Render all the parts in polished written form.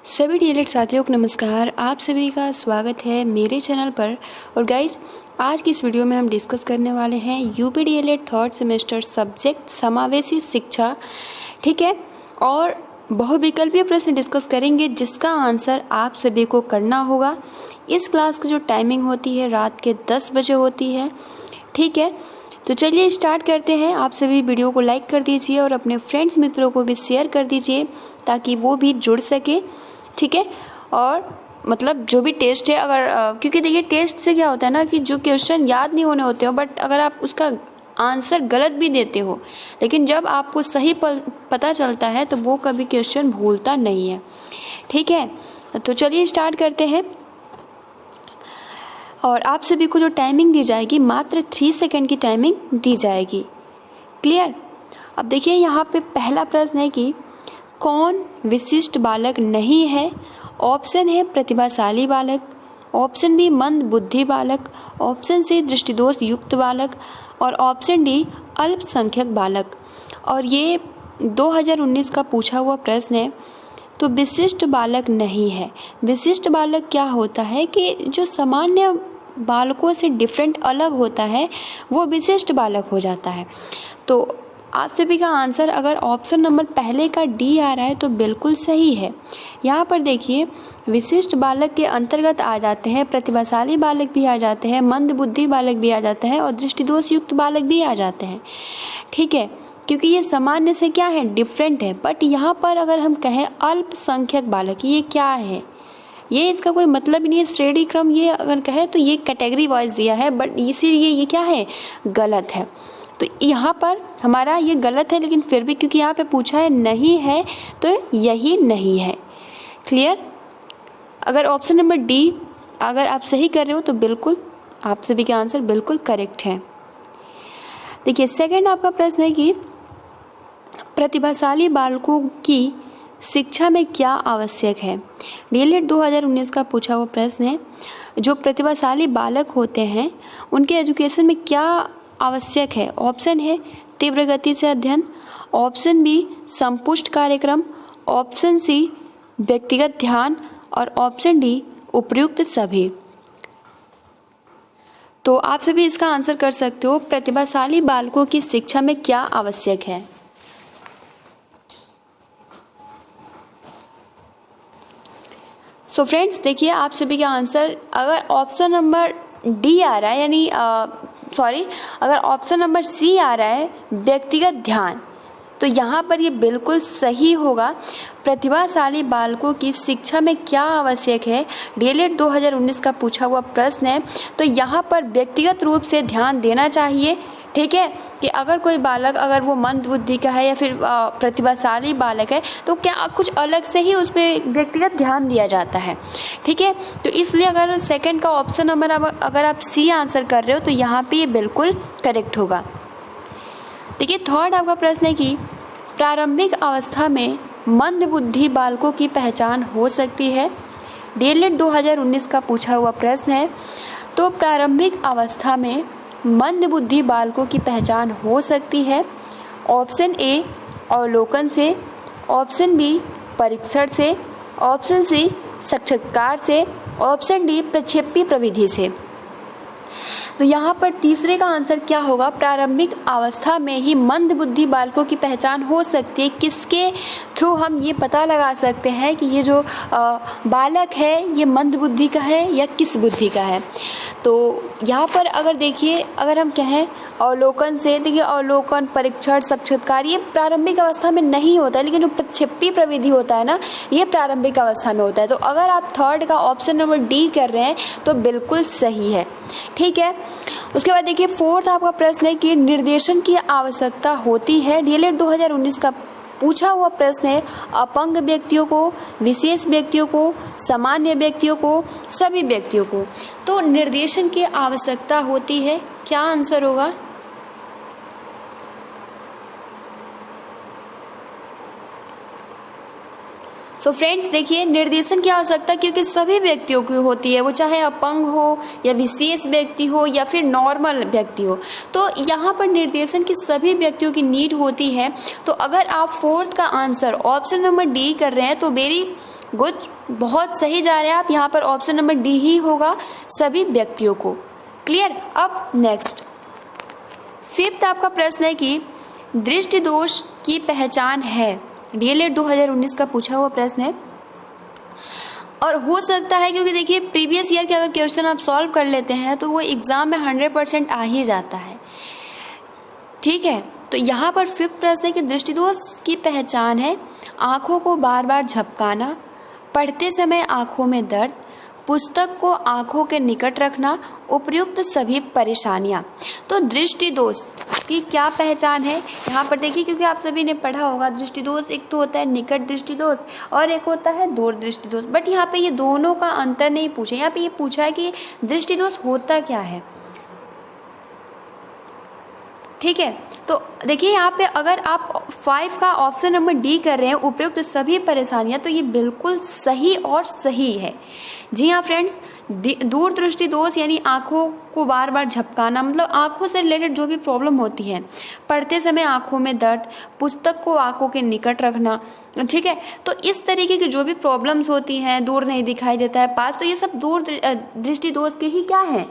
सभी डीएलएड साथियों को नमस्कार। आप सभी का स्वागत है मेरे चैनल पर। और गाइस, आज की इस वीडियो में हम डिस्कस करने वाले हैं UP DElEd third semester subject समावेशी शिक्षा, ठीक है। और बहुविकल्पीय प्रश्न डिस्कस करेंगे जिसका आंसर आप सभी को करना होगा। इस क्लास की जो टाइमिंग होती है रात के 10 बजे होती है, ठीक है। तो चलिए स्टार्ट करते हैं। आप सभी वीडियो को लाइक कर दीजिए और अपने फ्रेंड्स मित्रों को भी शेयर कर दीजिए ताकि वो भी जुड़ सके, ठीक है। और मतलब जो भी टेस्ट है, अगर क्योंकि देखिए टेस्ट से क्या होता है ना कि जो क्वेश्चन याद नहीं होने होते हो, बट अगर आप उसका आंसर गलत भी देते हो, लेकिन जब आपको सही पता चलता है तो वो कभी क्वेश्चन भूलता नहीं है, ठीक है। तो चलिए स्टार्ट करते हैं। और आप सभी को जो टाइमिंग दी जाएगी मात्र 3 सेकंड की टाइमिंग दी जाएगी। क्लियर। अब देखिए यहाँ पे पहला प्रश्न है कि कौन विशिष्ट बालक नहीं है। ऑप्शन है प्रतिभाशाली बालक, ऑप्शन बी मंद बुद्धि बालक, ऑप्शन सी दृष्टिदोष युक्त बालक और ऑप्शन डी अल्पसंख्यक बालक। और ये 2019 का पूछा हुआ प्रश्न है। तो विशिष्ट बालक नहीं है। विशिष्ट बालक क्या होता है कि जो सामान्य बालकों से डिफरेंट अलग होता है वो विशिष्ट बालक हो जाता है। तो आप सभी का आंसर अगर ऑप्शन नंबर पहले का डी आ रहा है तो बिल्कुल सही है। यहाँ पर देखिए विशिष्ट बालक के अंतर्गत आ जाते हैं प्रतिभाशाली बालक भी आ जाते हैं, मंद बुद्धि बालक भी आ जाते हैं और दृष्टिदोष युक्त बालक भी आ जाते हैं, ठीक है। क्योंकि ये सामान्य से क्या है, डिफरेंट है। बट यहाँ पर अगर हम कहें अल्पसंख्यक बालक, ये क्या है, ये इसका कोई मतलब नहीं है। श्रेणी क्रम ये अगर कहे तो ये कैटेगरी वाइज दिया है, बट इसीलिए ये क्या है, गलत है। तो यहाँ पर हमारा ये गलत है, लेकिन फिर भी क्योंकि यहाँ पे पूछा है नहीं है तो यही नहीं है। क्लियर। अगर ऑप्शन नंबर डी अगर आप सही कर रहे हो तो बिल्कुल आप सभी के आंसर बिल्कुल करेक्ट है। देखिए सेकंड आपका प्रश्न है कि प्रतिभाशाली बालकों की शिक्षा में क्या आवश्यक है। डीएलएड 2019 का पूछा हुआ प्रश्न है। जो प्रतिभाशाली बालक होते हैं उनके एजुकेशन में क्या आवश्यक है। ऑप्शन है तीव्र गति से अध्ययन, ऑप्शन बी संपुष्ट कार्यक्रम, ऑप्शन सी व्यक्तिगत ध्यान और ऑप्शन डी उपयुक्त सभी। तो आप सभी इसका आंसर कर सकते हो। प्रतिभाशाली बालकों की शिक्षा में क्या आवश्यक है। सो फ्रेंड्स देखिए आप सभी का आंसर अगर ऑप्शन नंबर डी आ रहा है, यानी अगर ऑप्शन नंबर सी आ रहा है व्यक्तिगत ध्यान, तो यहाँ पर ये बिल्कुल सही होगा। प्रतिभाशाली बालकों की शिक्षा में क्या आवश्यक है, डीएलएड 2019 का पूछा हुआ प्रश्न है। तो यहाँ पर व्यक्तिगत रूप से ध्यान देना चाहिए, ठीक है। कि अगर कोई बालक अगर वो मंद बुद्धि का है या फिर प्रतिभाशाली बालक है तो क्या कुछ अलग से ही उस पर व्यक्तिगत ध्यान दिया जाता है, ठीक है। तो इसलिए अगर सेकंड का ऑप्शन नंबर अगर आप सी आंसर कर रहे हो तो यहाँ पे ये बिल्कुल करेक्ट होगा। देखिए थर्ड आपका प्रश्न है कि प्रारंभिक अवस्था में मंद बुद्धि बालकों की पहचान हो सकती है। डीएलएड 2019 का पूछा हुआ प्रश्न है। तो प्रारंभिक अवस्था में मंद बुद्धि बालकों की पहचान हो सकती है। ऑप्शन ए अवलोकन से, ऑप्शन बी परीक्षण से, ऑप्शन सी साक्षात्कार से, ऑप्शन डी प्रक्षेपी प्रविधि से। तो यहाँ पर तीसरे का आंसर क्या होगा, प्रारंभिक अवस्था में ही मंद बुद्धि बालकों की पहचान हो सकती है। किसके थ्रू हम ये पता लगा सकते हैं कि ये जो बालक है ये मंद बुद्धि का है या किस बुद्धि का है। तो यहाँ पर अगर देखिए अगर हम कहें अवलोकन से, देखिए अवलोकन परीक्षण साक्षात्कार ये प्रारंभिक अवस्था में नहीं होता है, लेकिन जो प्रक्षेपी प्रविधि होता है ना ये प्रारंभिक अवस्था में होता है। तो अगर आप थर्ड का ऑप्शन नंबर डी कर रहे हैं तो बिल्कुल सही है, ठीक है। उसके बाद देखिए फोर्थ आपका प्रश्न है कि निर्देशन की आवश्यकता होती है। डीएलएड 2019 का पूछा हुआ प्रश्न है अपंग व्यक्तियों को, विशेष व्यक्तियों को, सामान्य व्यक्तियों को, सभी व्यक्तियों को। तो निर्देशन की आवश्यकता होती है, क्या आंसर होगा। सो फ्रेंड्स देखिए निर्देशन की आवश्यकता क्योंकि सभी व्यक्तियों की होती है, वो चाहे अपंग हो या विशेष व्यक्ति हो या फिर नॉर्मल व्यक्ति हो। तो यहाँ पर निर्देशन की सभी व्यक्तियों की नीड होती है। तो अगर आप फोर्थ का आंसर ऑप्शन नंबर डी कर रहे हैं तो वेरी गुड, बहुत सही जा रहे हैं आप। यहाँ पर ऑप्शन नंबर डी ही होगा, सभी व्यक्तियों को। क्लियर। अब नेक्स्ट फिफ्थ आपका प्रश्न है कि दृष्टि दोष की पहचान है। डीएलएड 2019 का पूछा हुआ प्रश्न है और हो सकता है, क्योंकि देखिए प्रीवियस ईयर के अगर क्वेश्चन आप सॉल्व कर लेते हैं तो वो एग्जाम में 100% आ ही जाता है। ठीक है, तो यहाँ पर फिफ्थ प्रश्न है कि दृष्टि दोष की पहचान है आंखों को बार बार झपकाना, पढ़ते समय आंखों में दर्द, पुस्तक को आंखों के निकट रखना, उपर्युक्त सभी परेशानियां। तो दृष्टि दोष की क्या पहचान है यहाँ पर देखिए, क्योंकि आप सभी ने पढ़ा होगा दृष्टि दोष एक तो होता है निकट दृष्टि दोष और एक होता है दूर दृष्टि दोष। बट यहाँ पे ये दोनों का अंतर नहीं पूछा, यहाँ पे ये पूछा है कि दृष्टि दोष होता क्या है। ठीक है, तो देखिए यहाँ पे अगर आप 5 का ऑप्शन नंबर डी कर रहे हैं, उपयुक्त सभी परेशानियां, तो ये बिल्कुल सही और सही है। जी हाँ फ्रेंड्स, दूर दृष्टि दोष यानी आंखों को बार बार झपकाना, मतलब आंखों से रिलेटेड जो भी प्रॉब्लम होती है, पढ़ते समय आंखों में दर्द, पुस्तक को आंखों के निकट रखना। ठीक है, तो इस तरीके की जो भी प्रॉब्लम्स होती हैं, दूर नहीं दिखाई देता है पास, तो ये सब दूर दृष्टि दोष के ही क्या है,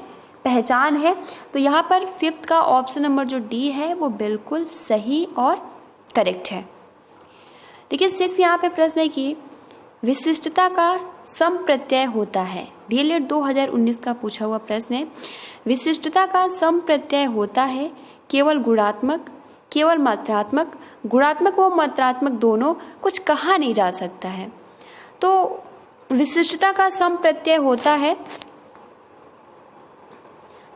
पहचान है। तो यहाँ पर फिफ्थ का ऑप्शन नंबर जो डी है वो बिल्कुल सही और करेक्ट है। देखिए 6 यहाँ पे प्रश्न है कि विशिष्टता का सम प्रत्यय होता है। डीएलएड 2019 का पूछा हुआ प्रश्न है, विशिष्टता का सम प्रत्यय होता है केवल गुणात्मक, केवल मात्रात्मक, गुणात्मक व मात्रात्मक दोनों, कुछ कहा नहीं जा सकता है। तो विशिष्टता का सम प्रत्यय होता है,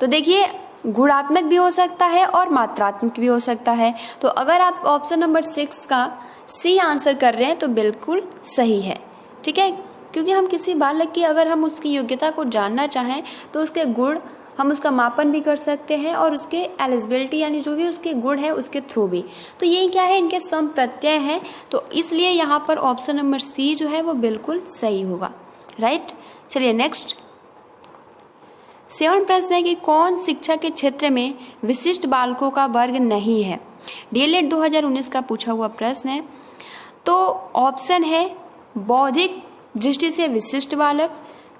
तो देखिए गुणात्मक भी हो सकता है और मात्रात्मक भी हो सकता है। तो अगर आप ऑप्शन नंबर 6 का सी आंसर कर रहे हैं तो बिल्कुल सही है। ठीक है, क्योंकि हम किसी बालक की अगर हम उसकी योग्यता को जानना चाहें तो उसके गुण हम उसका मापन भी कर सकते हैं और उसके एलिजिबिलिटी यानी जो भी उसके गुण है उसके थ्रू भी। तो ये क्या है, इनके सम प्रत्यय हैं, तो इसलिए यहाँ पर ऑप्शन नंबर सी जो है वो बिल्कुल सही होगा। राइट, चलिए नेक्स्ट 7 प्रश्न है कि कौन शिक्षा के क्षेत्र में विशिष्ट बालकों का वर्ग नहीं है। डीएलएड 2019 का पूछा हुआ प्रश्न है। तो ऑप्शन है बौद्धिक दृष्टि से विशिष्ट बालक,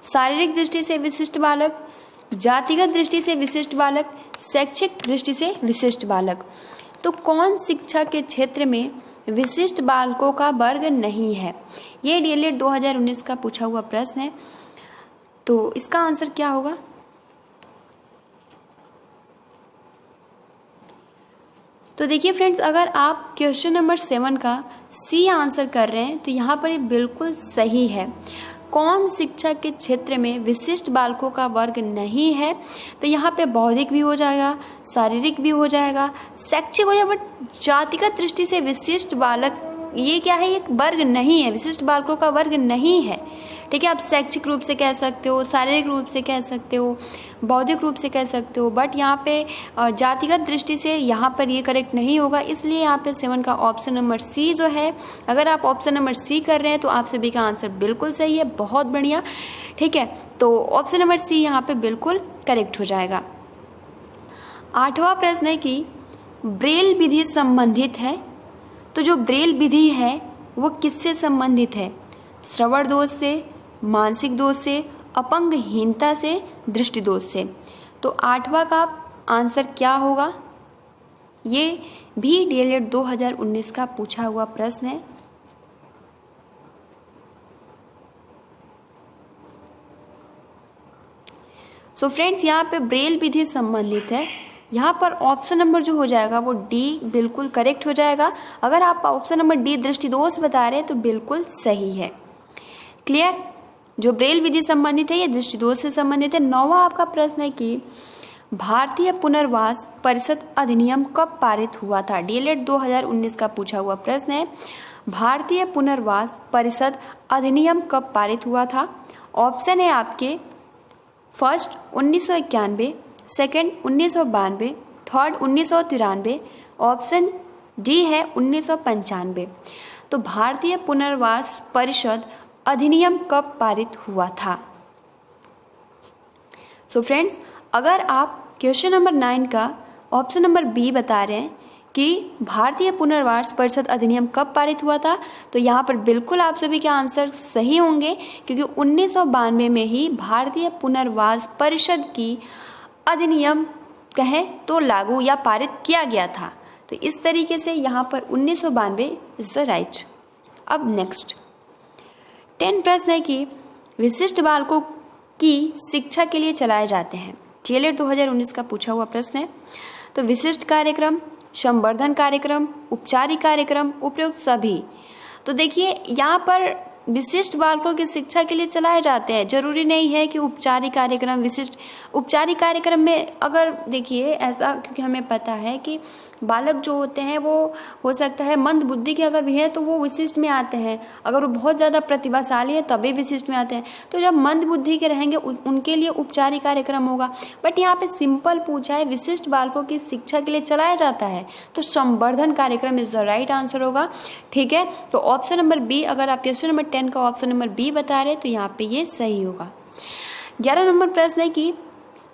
शारीरिक दृष्टि से विशिष्ट बालक, जातिगत दृष्टि से विशिष्ट बालक, शैक्षिक दृष्टि से विशिष्ट बालक। तो कौन शिक्षा के क्षेत्र में विशिष्ट बालकों का वर्ग नहीं है, ये डीएलएड 2019 का पूछा हुआ प्रश्न है। तो इसका आंसर क्या होगा, तो देखिए फ्रेंड्स, अगर आप क्वेश्चन नंबर 7 का सी आंसर कर रहे हैं तो यहाँ पर ये बिल्कुल सही है। कौन शिक्षा के क्षेत्र में विशिष्ट बालकों का वर्ग नहीं है, तो यहाँ पे बौद्धिक भी हो जाएगा, शारीरिक भी हो जाएगा, शैक्षिक हो जाएगा, बट जातिगत दृष्टि से विशिष्ट बालक ये क्या है, एक वर्ग नहीं है, विशिष्ट बालकों का वर्ग नहीं है। ठीक है, आप शैक्षिक रूप से कह सकते हो, शारीरिक रूप से कह सकते हो, बौद्धिक रूप से कह सकते हो, बट यहाँ पे जातिगत दृष्टि से यहाँ पर ये करेक्ट नहीं होगा। इसलिए यहाँ पे 7 का ऑप्शन नंबर सी जो है, अगर आप ऑप्शन नंबर सी कर रहे हैं तो आप सभी का आंसर बिल्कुल सही है, बहुत बढ़िया। ठीक है, तो ऑप्शन नंबर सी यहाँ पे बिल्कुल करेक्ट हो जाएगा। 8वां प्रश्न है कि ब्रेल विधि संबंधित है। तो जो ब्रेल विधि है वो किससे संबंधित है, श्रवण दोष से, मानसिक दोष से, अपंगहीनता से, दृष्टि दोष से। तो 8वां का आंसर क्या होगा, ये भी डीएलएड 2019 का पूछा हुआ प्रश्न है। सो फ्रेंड्स, यहाँ पे ब्रेल विधि संबंधित है, यहाँ पर ऑप्शन नंबर जो हो जाएगा वो डी बिल्कुल करेक्ट हो जाएगा। अगर आप ऑप्शन नंबर डी दृष्टि दोष बता रहे हैं तो बिल्कुल सही है। क्लियर, जो ब्रेल विधि संबंधित है ये दृष्टि दोष से संबंधित है। 9वां आपका प्रश्न है कि भारतीय पुनर्वास परिषद अधिनियम कब पारित हुआ था। डीएलएड 2019 का पूछा हुआ प्रश्न है, भारतीय पुनर्वास परिषद अधिनियम कब पारित हुआ था। ऑप्शन है आपके first 1991, second 1992, third 1993, option D है 1995। तो भारतीय पुनर्वास परिषद अधिनियम कब पारित हुआ था। सो फ्रेंड्स, अगर आप क्वेश्चन नंबर 9 का ऑप्शन नंबर बी बता रहे हैं कि भारतीय पुनर्वास परिषद अधिनियम कब पारित हुआ था? तो यहाँ पर बिल्कुल आप सभी के आंसर सही होंगे, क्योंकि 1992 में ही भारतीय पुनर्वास परिषद की अधिनियम कहें तो लागू या पारित किया गया था। तो इस तरीके से यहाँ पर 1992 इज द राइट। अब नेक्स्ट 10 प्रश्न है कि विशिष्ट बालकों की शिक्षा के लिए चलाए जाते हैं। DLED 2019 का पूछा हुआ प्रश्न है। तो विशिष्ट कार्यक्रम, संवर्धन कार्यक्रम, उपचारिक कार्यक्रम, उपयुक्त सभी। तो देखिए यहाँ पर विशिष्ट बालकों की शिक्षा के लिए चलाए जाते हैं, जरूरी नहीं है कि उपचारिक कार्यक्रम विशिष्ट। उपचारिक कार्यक्रम में अगर देखिए ऐसा, क्योंकि हमें पता है कि बालक जो होते हैं वो हो सकता है मंद बुद्धि के अगर भी हैं तो वो विशिष्ट में आते हैं, अगर वो बहुत ज़्यादा प्रतिभाशाली है तभी विशिष्ट में आते हैं। तो जब मंद बुद्धि के रहेंगे उनके लिए उपचारिक कार्यक्रम होगा। बट यहाँ पे सिंपल पूछा है विशिष्ट बालकों की शिक्षा के लिए चलाया जाता है, तो संवर्धन कार्यक्रम इज द राइट आंसर होगा। ठीक है, तो ऑप्शन नंबर बी, अगर आप क्वेश्चन नंबर 10 का ऑप्शन नंबर बी बता रहे तो यहाँ पे ये सही होगा। 11 नंबर प्रश्न है कि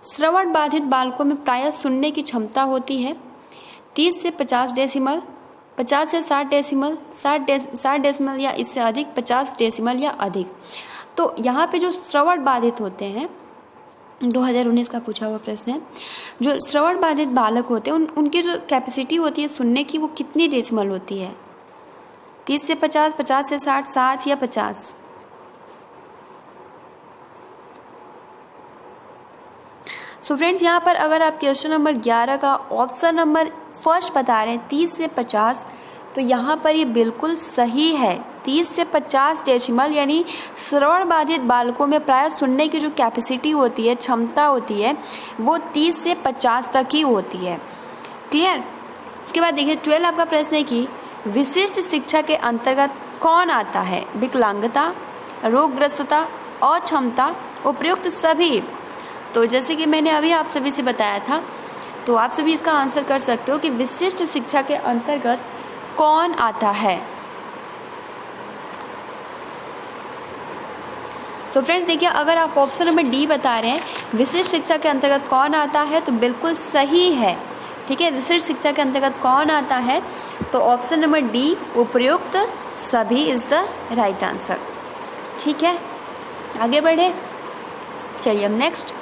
श्रवण बाधित बालकों में प्रायः सुनने की क्षमता होती है 30 से 50 डेसिमल, 50 से 60 डेसिमल, 60 डेसिमल या इससे अधिक, 50 डेसिमल या अधिक। तो यहाँ पे जो श्रवण बाधित होते हैं, 2019 का पूछा हुआ प्रश्न है, जो श्रवण बाधित बालक होते हैं उनकी जो कैपेसिटी होती है सुनने की वो कितनी डेसिमल होती है? 30 से 50, 50 से 60, 60 या 50? सो फ्रेंड्स यहाँ पर अगर आप क्वेश्चन नंबर 11 का ऑप्शन नंबर फर्स्ट बता रहे हैं 30 से 50, तो यहाँ पर ये बिल्कुल सही है। 30 से 50 डेसिमल यानी श्रवण बाधित बालकों में प्राय सुनने की जो कैपेसिटी होती है, क्षमता होती है, वो 30 से 50 तक ही होती है। क्लियर? उसके बाद देखिए 12 आपका प्रश्न है कि विशिष्ट शिक्षा के अंतर्गत कौन आता है? विकलांगता, रोगग्रस्तता, अक्षमता, उपयुक्त सभी। तो जैसे कि मैंने अभी आप सभी से बताया था, तो आप सभी इसका आंसर कर सकते हो कि विशिष्ट शिक्षा के अंतर्गत कौन आता है। सो फ्रेंड्स देखिए, अगर आप ऑप्शन नंबर डी बता रहे हैं विशिष्ट शिक्षा के अंतर्गत कौन आता है, तो बिल्कुल सही है। ठीक है, विशिष्ट शिक्षा के अंतर्गत कौन आता है, तो ऑप्शन नंबर डी उपयुक्त सभी इज द राइट आंसर। ठीक है, आगे बढ़े। चलिए अब नेक्स्ट,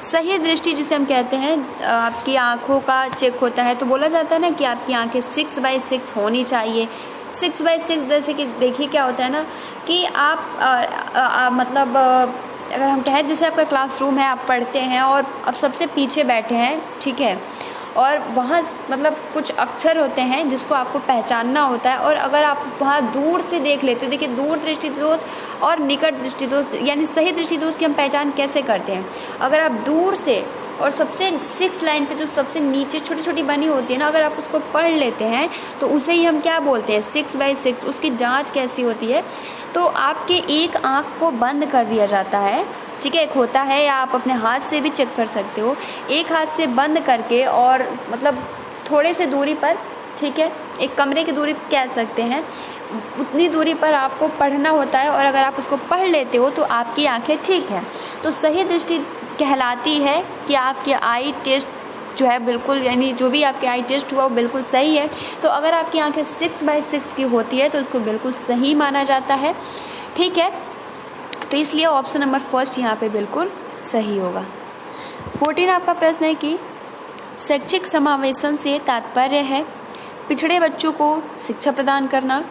सही दृष्टि जिसे हम कहते हैं, आपकी आंखों का चेक होता है तो बोला जाता है ना कि आपकी आंखें 6/6 होनी चाहिए। 6/6 जैसे कि देखिए क्या होता है ना कि आप मतलब अगर हम कहें जैसे आपका क्लासरूम है, आप पढ़ते हैं और अब सबसे पीछे बैठे हैं, ठीक है, और वहाँ मतलब कुछ अक्षर होते हैं जिसको आपको पहचानना होता है, और अगर आप वहाँ दूर से देख लेते हो, देखिए दूर दृष्टिदोष और निकट दृष्टिदोष यानी सही दृष्टिदोष की हम पहचान कैसे करते हैं? अगर आप दूर से और सबसे 6 लाइन पे जो सबसे नीचे छोटी छोटी बनी होती है ना, अगर आप उसको पढ़ लेते हैं तो उसे ही हम क्या बोलते हैं? 6/6। उसकी जाँच कैसी होती है? तो आपके एक आँख को बंद कर दिया जाता है, ठीक है, एक होता है, या आप अपने हाथ से भी चेक कर सकते हो, एक हाथ से बंद करके और मतलब थोड़े से दूरी पर, ठीक है, एक कमरे की दूरी कह सकते हैं, उतनी दूरी पर आपको पढ़ना होता है, और अगर आप उसको पढ़ लेते हो तो आपकी आंखें ठीक है। तो सही दृष्टि कहलाती है कि आपके आई टेस्ट जो है बिल्कुल, यानी जो भी आपके आई टेस्ट हुआ वो बिल्कुल सही है। तो अगर आपकी आंखें 6/6 की होती है तो उसको बिल्कुल सही माना जाता है। ठीक है, तो इसलिए ऑप्शन नंबर फर्स्ट यहाँ पे बिल्कुल सही होगा। 14 आपका प्रश्न है कि शैक्षिक समावेशन से तात्पर्य है पिछड़े बच्चों को शिक्षा प्रदान करना,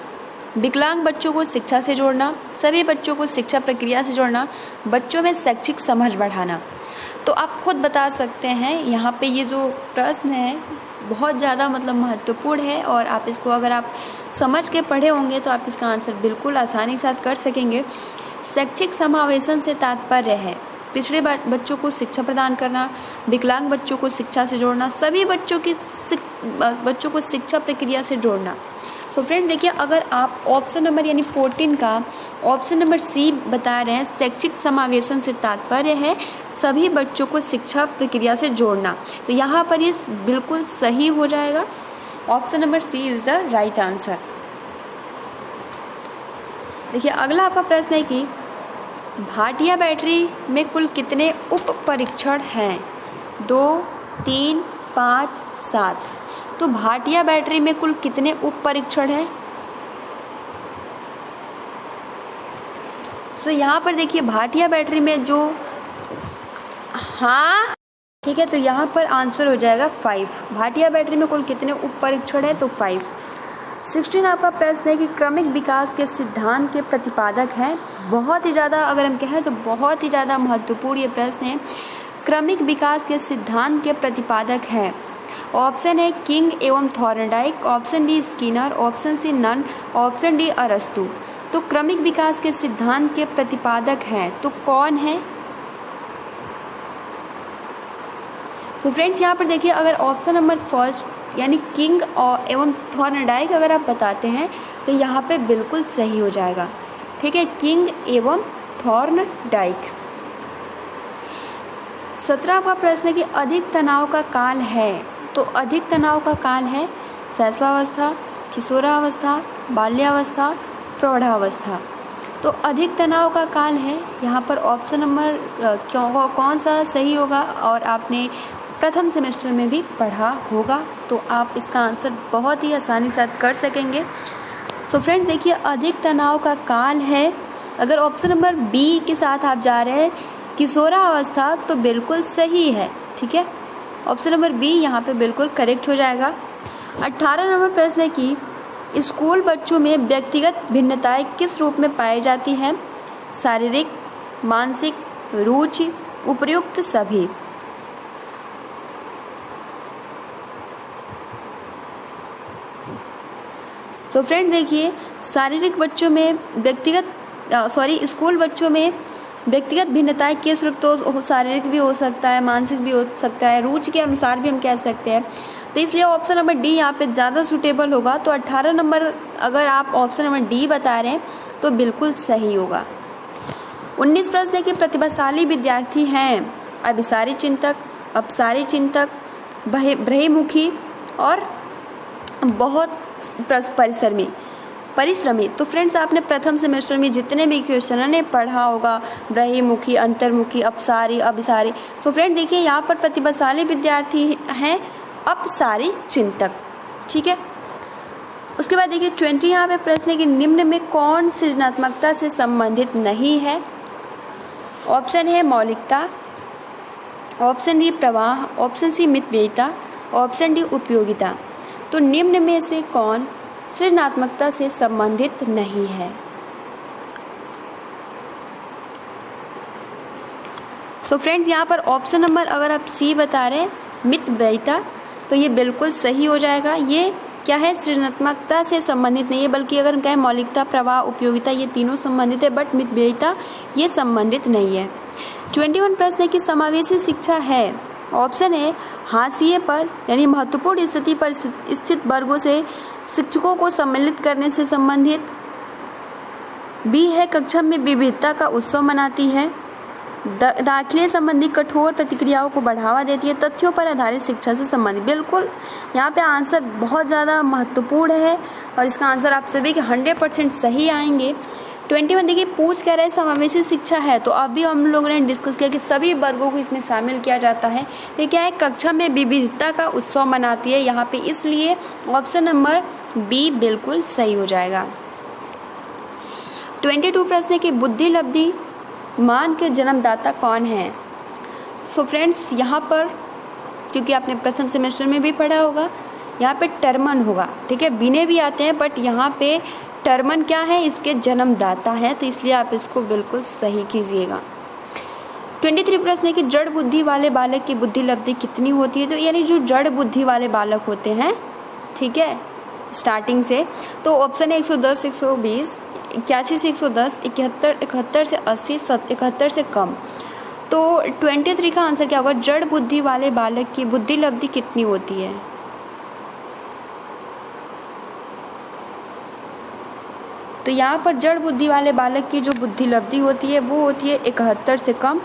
विकलांग बच्चों को शिक्षा से जोड़ना, सभी बच्चों को शिक्षा प्रक्रिया से जोड़ना, बच्चों में शैक्षिक समझ बढ़ाना। तो आप खुद बता सकते हैं, यहाँ पे ये जो प्रश्न है बहुत ज़्यादा मतलब महत्वपूर्ण है, और आप इसको अगर आप समझ के पढ़े होंगे तो आप इसका आंसर बिल्कुल आसानी के साथ कर सकेंगे। शैक्षिक समावेशन से तात्पर्य है पिछड़े बच्चों को शिक्षा प्रदान करना, विकलांग बच्चों को शिक्षा से जोड़ना, सभी बच्चों को शिक्षा प्रक्रिया से जोड़ना। तो फ्रेंड देखिए, अगर आप ऑप्शन नंबर यानी 14 का ऑप्शन नंबर सी बता रहे हैं शैक्षिक समावेशन से तात्पर्य है सभी बच्चों को शिक्षा प्रक्रिया से जोड़ना, तो यहाँ पर ये बिल्कुल सही हो जाएगा। Option number C is the right answer. देखिए अगला आपका प्रश्न है कि भाटिया बैटरी में कुल कितने उप परीक्षण हैं? 2, 3, 5, 7। तो भाटिया बैटरी में कुल कितने उप परीक्षण हैं? तो यहाँ पर देखिए भाटिया बैटरी में जो, हाँ ठीक है, तो यहाँ पर आंसर हो जाएगा 5। भाटिया बैटरी में कुल कितने उप परीक्षण है? तो 5। 16 आपका प्रश्न है कि क्रमिक विकास के सिद्धांत के प्रतिपादक हैं। बहुत ही ज़्यादा, अगर हम कहें तो बहुत ही ज़्यादा महत्वपूर्ण ये प्रश्न है। क्रमिक विकास के सिद्धांत के प्रतिपादक हैं। ऑप्शन है किंग एवं Thorndike, option D Skinner, option C none, option D अरस्तु। तो क्रमिक विकास के सिद्धांत के प्रतिपादक हैं तो कौन है? तो फ्रेंड्स यहाँ पर देखिए, अगर ऑप्शन नंबर फर्स्ट यानी किंग एवं थॉर्नडाइक अगर आप बताते हैं तो यहाँ पे बिल्कुल सही हो जाएगा। ठीक है, किंग एवं थॉर्नडाइक। 17 का प्रश्न है कि अधिक तनाव का काल है। तो अधिक तनाव का काल है शैशवावस्था, किशोरावस्था, बाल्यावस्था, प्रौढ़ावस्था। तो अधिक तनाव का काल है, यहाँ पर ऑप्शन नंबर कौन सा सही होगा? और आपने प्रथम सेमेस्टर में भी पढ़ा होगा तो आप इसका आंसर बहुत ही आसानी के साथ कर सकेंगे। सो फ्रेंड्स देखिए, अधिक तनाव का काल है, अगर ऑप्शन नंबर बी के साथ आप जा रहे हैं किशोरावस्था तो बिल्कुल सही है। ठीक है, ऑप्शन नंबर बी यहाँ पे बिल्कुल करेक्ट हो जाएगा। 18 नंबर प्रश्न है कि स्कूल बच्चों में व्यक्तिगत भिन्नताएं किस रूप में पाई जाती हैं? शारीरिक, मानसिक, रुचि, उपयुक्त सभी। तो फ्रेंड देखिए, शारीरिक बच्चों में स्कूल बच्चों में व्यक्तिगत भिन्नताएं किस रूप, तो शारीरिक भी हो सकता है, मानसिक भी हो सकता है, रुचि के अनुसार भी हम कह सकते हैं। तो इसलिए ऑप्शन नंबर डी यहाँ पे ज़्यादा सूटेबल होगा। तो 18 नंबर अगर आप ऑप्शन नंबर डी बता रहे हैं तो बिल्कुल सही होगा। 19 प्रश्न है कि प्रतिभाशाली विद्यार्थी हैं अभिसारी चिंतक, अपसारी चिंतक, बहिर्मुखी और बहुत परिश्रमी। तो फ्रेंड्स आपने प्रथम सेमेस्टर में जितने भी क्वेश्चन ने पढ़ा होगा, बहिर्मुखी, अंतर्मुखी, अपसारी, अभिसारी। तो फ्रेंड देखिए, यहाँ पर प्रतिभाशाली विद्यार्थी हैं अपसारी चिंतक। ठीक है, उसके बाद देखिए 20 यहाँ पे प्रश्न है कि निम्न में कौन सृजनात्मकता से संबंधित नहीं है? ऑप्शन है मौलिकता, ऑप्शन बी प्रवाह, ऑप्शन सी मितव्ययिता, ऑप्शन डी उपयोगिता। तो निम्न में से कौन सृजनात्मकता से संबंधित नहीं है? तो फ्रेंड्स यहाँ पर ऑप्शन नंबर अगर आप सी बता रहे हैं मितव्ययिता तो ये बिल्कुल सही हो जाएगा। ये क्या है? सृजनात्मकता से संबंधित नहीं है, बल्कि अगर हम कहें मौलिकता, प्रवाह, उपयोगिता ये तीनों संबंधित है, बट मितव्ययिता ये संबंधित नहीं है। 21 प्रश्न है कि समावेशी शिक्षा है। ऑप्शन है हाशिए पर यानी महत्वपूर्ण स्थिति पर स्थित वर्गों से शिक्षकों को सम्मिलित करने से संबंधित। बी है कक्षा में विविधता का उत्सव मनाती है। दाखिले संबंधी कठोर प्रतिक्रियाओं को बढ़ावा देती है। तथ्यों पर आधारित शिक्षा से संबंधित। बिल्कुल यहाँ पे आंसर बहुत ज़्यादा महत्वपूर्ण है और इसका आंसर आप सभी के 100% सही आएंगे। 21 देखिए पूछ कह रहे हैं समावेशी शिक्षा है, तो अभी हम लोगों ने डिस्कस किया कि सभी वर्गों को इसमें शामिल किया जाता है। ये क्या है? कक्षा में विविधता का उत्सव मनाती है यहाँ पे, इसलिए ऑप्शन नंबर बी बिल्कुल सही हो जाएगा। 22 प्रश्न है कि बुद्धि लब्धि मान के जन्मदाता कौन है? सो फ्रेंड्स यहाँ पर क्योंकि आपने प्रथम सेमेस्टर में भी पढ़ा होगा, यहाँ पे टर्मन होगा। ठीक है, बिने भी आते हैं बट यहाँ पे टर्मन क्या है? इसके जन्मदाता है, तो इसलिए आप इसको बिल्कुल सही कीजिएगा। 23 प्रश्न है कि जड़ बुद्धि वाले बालक की बुद्धि लब्धि कितनी होती है? तो यानी जो जड़ बुद्धि वाले बालक होते हैं, ठीक है, स्टार्टिंग से, तो ऑप्शन है 110, 120, 81 से 110, 71 से 80, 71 से कम। तो 23 का आंसर क्या होगा? जड़ बुद्धि वाले बालक की बुद्धि लब्धि कितनी होती है? तो यहाँ पर जड़ बुद्धि वाले बालक की जो बुद्धि लब्धि होती है वो होती है 71 से कम।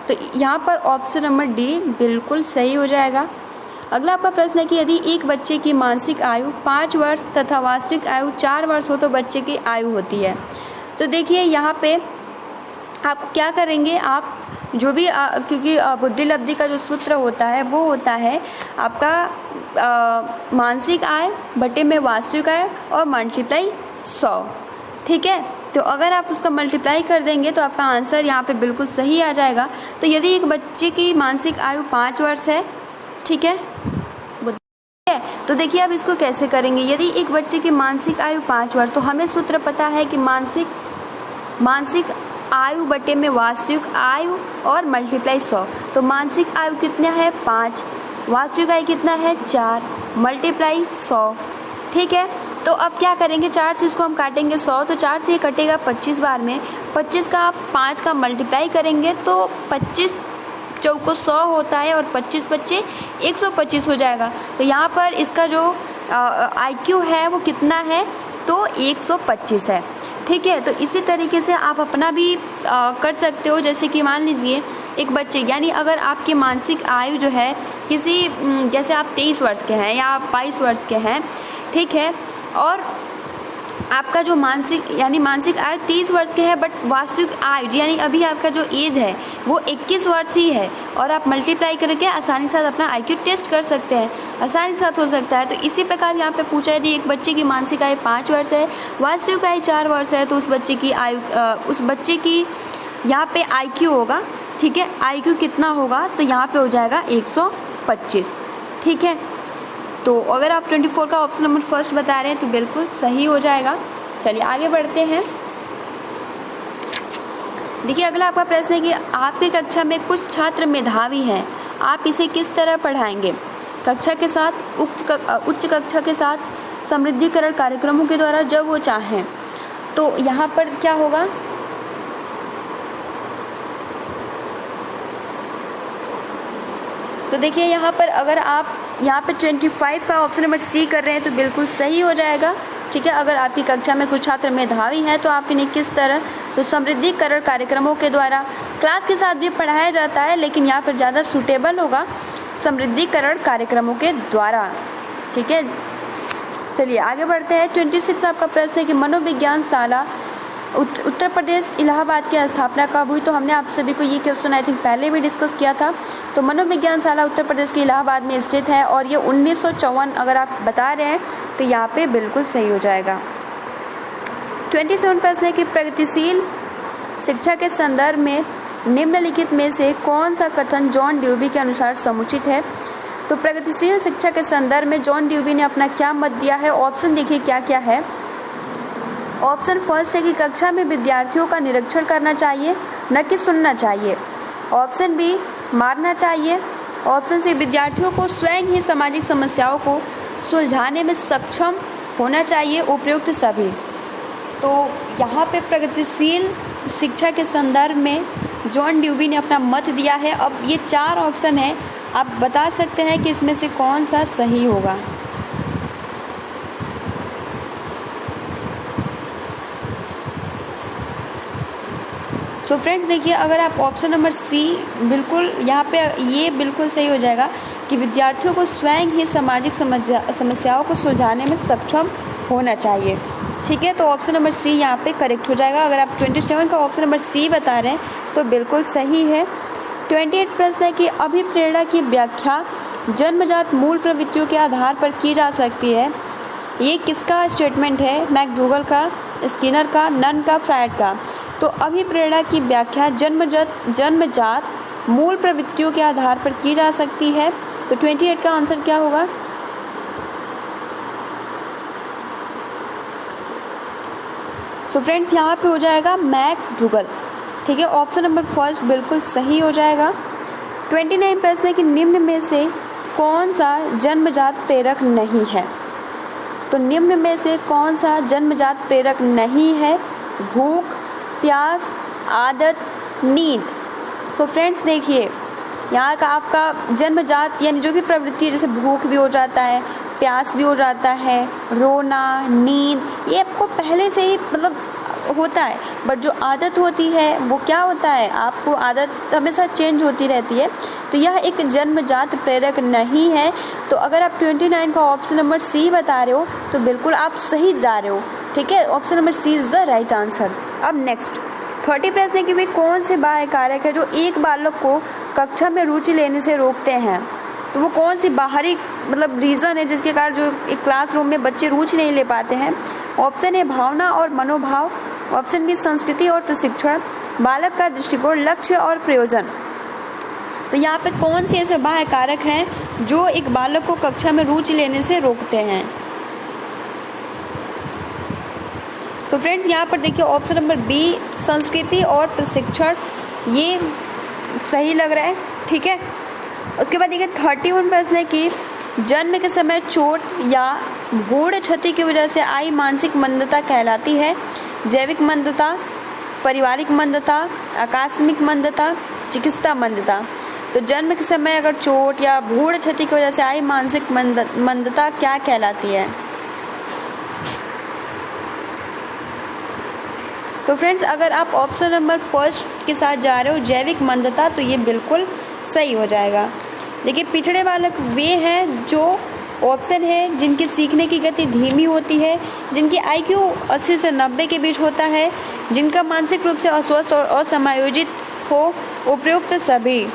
तो यहाँ पर ऑप्शन नंबर डी बिल्कुल सही हो जाएगा। अगला आपका प्रश्न है कि यदि एक बच्चे की मानसिक आयु 5 वर्ष तथा वास्तविक आयु 4 वर्ष हो तो बच्चे की आयु होती है। तो देखिए यहाँ पे आप क्या करेंगे, आप जो भी क्योंकि बुद्धि लब्धि का जो सूत्र होता है वो होता है आपका मानसिक आय बटे में वास्तविक आय और मल्टीप्लाई 100। ठीक है, तो अगर आप उसका मल्टीप्लाई कर देंगे तो आपका आंसर यहाँ पे बिल्कुल सही आ जाएगा। तो यदि एक बच्चे की मानसिक आयु 5 वर्ष है, ठीक है, तो देखिए आप इसको कैसे करेंगे। यदि एक बच्चे की मानसिक आयु 5 वर्ष, तो हमें सूत्र पता है कि मानसिक आयु बटे में वास्तविक आयु और मल्टीप्लाई 100। तो मानसिक आयु कितना है 5, वास्तविक आयु कितना है 4, मल्टीप्लाई 100। ठीक है, तो अब क्या करेंगे, 4 से इसको हम काटेंगे 100, तो 4 से ये कटेगा 25 बार में। 25 का आप 5 का मल्टीप्लाई करेंगे तो 25 चौको 100 होता है और 25 बच्चे 125 हो जाएगा। तो यहाँ पर इसका जो IQ है वो कितना है, तो 125 है। ठीक है, तो इसी तरीके से आप अपना भी कर सकते हो। जैसे कि मान लीजिए एक बच्चे, यानी अगर आपकी मानसिक आयु जो है किसी, जैसे आप 23 वर्ष के हैं या आप 22 वर्ष के हैं, ठीक है, और आपका जो मानसिक आयु 30 वर्ष के है, बट वास्तविक आयु यानी अभी आपका जो एज है वो 21 वर्ष ही है, और आप मल्टीप्लाई करके आसानी के साथ अपना IQ टेस्ट कर सकते हैं, आसानी के साथ हो सकता है। तो इसी प्रकार यहाँ पे पूछा यदि एक बच्चे की मानसिक आयु 5 वर्ष है, वास्तविक आयु 4 वर्ष है, तो उस बच्चे की यहाँ पे IQ होगा। ठीक है, IQ कितना होगा, तो यहाँ पे हो जाएगा 125। ठीक है, तो अगर आप 24 का ऑप्शन नंबर फर्स्ट बता रहे हैं तो बिल्कुल सही हो जाएगा। चलिए आगे बढ़ते हैं। देखिए अगला आपका प्रश्न है कि आपकी कक्षा में कुछ छात्र मेधावी हैं, आप इसे किस तरह पढ़ाएंगे? कक्षा के साथ, उच्च कक्षा के साथ, समृद्धिकरण कार्यक्रमों के द्वारा जब वो चाहें। तो यहाँ पर क्या होगा, तो देखिए यहाँ पर अगर आप यहाँ पे 25 का ऑप्शन नंबर सी कर रहे हैं तो बिल्कुल सही हो जाएगा। ठीक है, अगर आपकी कक्षा में कुछ छात्र मेधावी हैं तो आप इन्हें किस तरह, तो समृद्धिकरण कार्यक्रमों के द्वारा, क्लास के साथ भी पढ़ाया जाता है लेकिन यहाँ पर ज़्यादा सूटेबल होगा समृद्धिकरण कार्यक्रमों के द्वारा। ठीक है, चलिए आगे बढ़ते हैं। 26 आपका प्रश्न है कि मनोविज्ञान शाला उत्तर प्रदेश इलाहाबाद की स्थापना कब हुई? तो हमने आप सभी को ये क्वेश्चन आई थिंक पहले भी डिस्कस किया था। तो मनोविज्ञान शाला उत्तर प्रदेश के इलाहाबाद में स्थित है और ये 1954 अगर आप बता रहे हैं तो यहाँ पे बिल्कुल सही हो जाएगा। 27 प्रश्न है कि प्रगतिशील शिक्षा के संदर्भ में निम्नलिखित में से कौन सा कथन जॉन ड्यूबी के अनुसार समुचित है? तो प्रगतिशील शिक्षा के संदर्भ में जॉन ड्यूबी ने अपना क्या मत दिया है? ऑप्शन देखिए क्या क्या है। ऑप्शन फर्स्ट है कि कक्षा में विद्यार्थियों का निरीक्षण करना चाहिए, न कि सुनना चाहिए। ऑप्शन बी, मारना चाहिए। ऑप्शन सी, विद्यार्थियों को स्वयं ही सामाजिक समस्याओं को सुलझाने में सक्षम होना चाहिए। उपयुक्त सभी। तो यहाँ पे प्रगतिशील शिक्षा के संदर्भ में जॉन ड्यूबी ने अपना मत दिया है। अब ये 4 ऑप्शन है, आप बता सकते हैं कि इसमें से कौन सा सही होगा। तो फ्रेंड्स देखिए अगर आप ऑप्शन नंबर सी, बिल्कुल यहाँ पे ये बिल्कुल सही हो जाएगा कि विद्यार्थियों को स्वयं ही सामाजिक समस्याओं को सुलझाने में सक्षम होना चाहिए। ठीक है, तो ऑप्शन नंबर सी यहाँ पे करेक्ट हो जाएगा। अगर आप 27 का ऑप्शन नंबर सी बता रहे हैं तो बिल्कुल सही है। 28 प्रश्न है कि अभिप्रेरणा की व्याख्या जन्मजात मूल प्रवृत्तियों के आधार पर की जा सकती है। ये किसका स्टेटमेंट है? मैकडूगल का, स्किनर का, नन का, फ्रायड का। तो अभिप्रेरणा की व्याख्या जन्मजात मूल प्रवृत्तियों के आधार पर की जा सकती है। तो 28 का आंसर क्या होगा? सो फ्रेंड्स यहाँ पे हो जाएगा मैकडूगल। ठीक है, ऑप्शन नंबर फर्स्ट बिल्कुल सही हो जाएगा। 29 प्रश्न है कि निम्न में से कौन सा जन्मजात प्रेरक नहीं है? तो निम्न में से कौन सा जन्मजात प्रेरक नहीं है? भूख, प्यास, आदत, नींद। सो फ्रेंड्स देखिए यहाँ का आपका जन्मजात यानी जो भी प्रवृत्ति है, जैसे भूख भी हो जाता है, प्यास भी हो जाता है, रोना, नींद, ये आपको पहले से ही मतलब होता है। बट जो आदत होती है वो क्या होता है, आपको आदत हमेशा चेंज होती रहती है। तो यह एक जन्मजात प्रेरक नहीं है। तो अगर आप 29 का ऑप्शन नंबर सी बता रहे हो तो बिल्कुल आप सही जा रहे हो। ठीक है, option number C is the right answer. अब नेक्स्ट 30 प्रश्न है कि वे कौन से बाह्य कारक है जो एक बालक को कक्षा में रुचि लेने से रोकते हैं। तो वो कौन सी बाहरी मतलब रीज़न है जिसके कारण जो एक क्लासरूम में बच्चे रुचि नहीं ले पाते हैं। ऑप्शन ए भावना और मनोभाव, ऑप्शन बी संस्कृति और प्रशिक्षण, बालक का दृष्टिकोण, लक्ष्य और प्रयोजन। तो यहाँ पे कौन से ऐसे बाह्य कारक हैं जो एक बालक को कक्षा में रुचि लेने से रोकते हैं। तो फ्रेंड्स यहाँ पर देखिए ऑप्शन नंबर बी संस्कृति और प्रशिक्षण, ये सही लग रहा है। ठीक है, उसके बाद देखिए 31 प्रश्न है कि जन्म के समय चोट या गूढ़ क्षति की वजह से आई मानसिक मंदता कहलाती है। जैविक मंदता, पारिवारिक मंदता, आकस्मिक मंदता, चिकित्सा मंदता। तो जन्म के समय अगर चोट या गूढ़ क्षति की वजह से आई मानसिक मंदता क्या कहलाती है। तो फ्रेंड्स अगर आप ऑप्शन नंबर फर्स्ट के साथ जा रहे हो जैविक मंदता, तो ये बिल्कुल सही हो जाएगा। देखिए पिछड़े बालक वे हैं जो ऑप्शन है जिनकी सीखने की गति धीमी होती है, जिनकी IQ 80 से 90 के बीच होता है, जिनका मानसिक रूप से अस्वस्थ और असमायोजित हो, उपयुक्त सभी।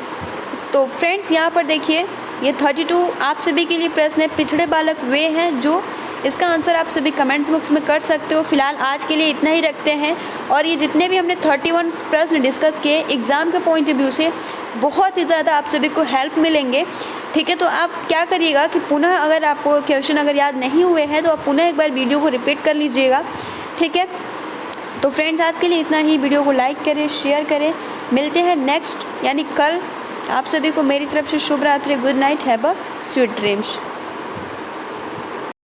तो फ्रेंड्स यहाँ पर देखिए ये 32 आप सभी के लिए प्रश्न है। पिछड़े बालक वे हैं जो, इसका आंसर आप सभी कमेंट्स बॉक्स में कर सकते हो। फिलहाल आज के लिए इतना ही रखते हैं। और ये जितने भी हमने 31 प्रश्न डिस्कस किए एग्ज़ाम के पॉइंट ऑफ व्यू से बहुत ही ज़्यादा आप सभी को हेल्प मिलेंगे। ठीक है, तो आप क्या करिएगा कि पुनः अगर आपको क्वेश्चन अगर याद नहीं हुए हैं तो आप पुनः एक बार वीडियो को रिपीट कर लीजिएगा। ठीक है, तो फ्रेंड्स आज के लिए इतना ही। वीडियो को लाइक करें, शेयर करें। मिलते हैं नेक्स्ट यानी कल। आप सभी को मेरी तरफ से शुभ रात्रि, good night, have a sweet dreams.